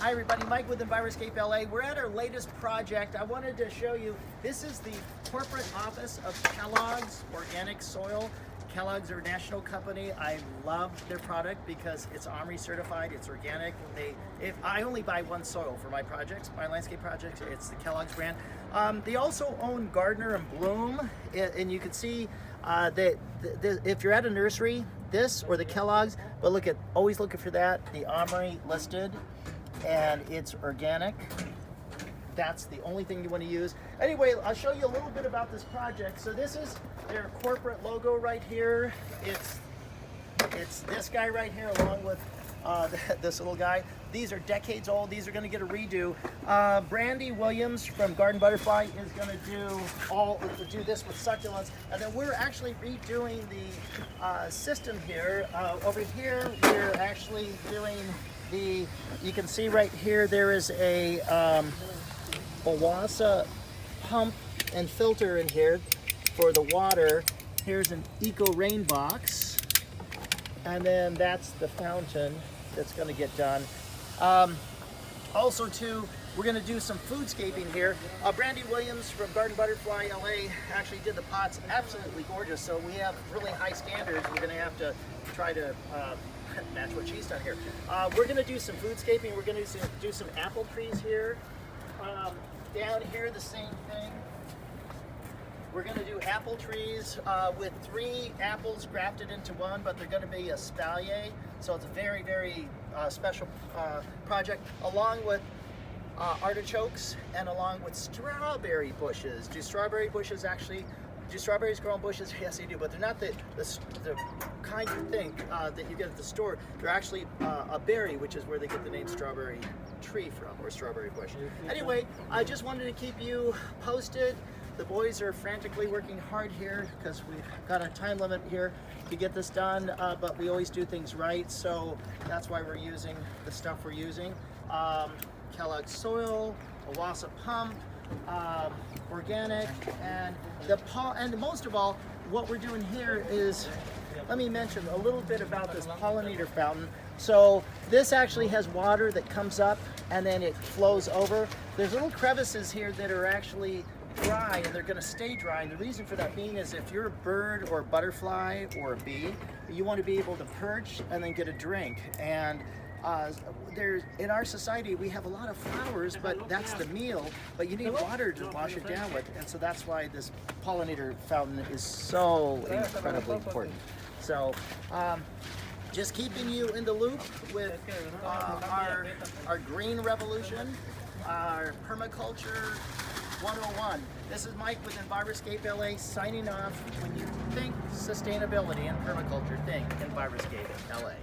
Hi everybody, Mike with Enviroscape LA. We're at our latest project. I wanted to show you, this is the corporate office of Kellogg's Organic Soil. Kellogg's are a national company. I love their product because it's OMRI certified, it's organic. If I only buy one soil for my projects, my landscape projects, it's the Kellogg's brand. They also own Gardner and Bloom, and you can see that if you're at a nursery, this or the Kellogg's, but always looking for that, the OMRI listed, and it's organic. That's the only thing you want to use. Anyway, I'll show you a little bit about this project. So this is their corporate logo right here. It's this guy right here along with this little guy. These are decades old. These are going to get a redo. Brandy Williams from Garden Butterfly is going to do this with succulents, and then we're actually redoing the system here. Over here, we're actually doing you can see right here, there is a OASE pump and filter in here for the water. Here's an eco rain box, and then that's the fountain that's going to get done. Also too, we're going to do some foodscaping here. Brandy Williams from Garden Butterfly LA actually did the pots absolutely gorgeous, so we have really high standards. We're going to have to try to match what she's done here. We're going to do some foodscaping. We're going to do some apple trees here. Down here, the same thing. We're going to do apple trees with 3 apples grafted into one, but they're going to be a espalier, so it's a very, very special project, along with artichokes and along with strawberry bushes. Do strawberries grow on bushes? Yes, they do, but they're not the kind you think that you get at the store. They're actually a berry, which is where they get the name strawberry tree from, or strawberry bush. Anyway, I just wanted to keep you posted. The boys are frantically working hard here because we've got a time limit here to get this done, but we always do things right, so that's why we're using the stuff we're using. Kellogg's soil, OASE Pump, organic, and most of all, what we're doing here is, let me mention a little bit about this pollinator fountain. So this actually has water that comes up and then it flows over. There's little crevices here that are actually dry, and they're going to stay dry, and the reason for that being is if you're a bird or a butterfly or a bee, you want to be able to perch and then get a drink. And in our society, we have a lot of flowers, but that's the meal, but you need water to wash it down with, and so that's why this pollinator fountain is so incredibly important. So just keeping you in the loop with our green revolution, our permaculture 101. This is Mike with Enviroscape LA signing off. When you think sustainability and permaculture, think Enviroscape LA.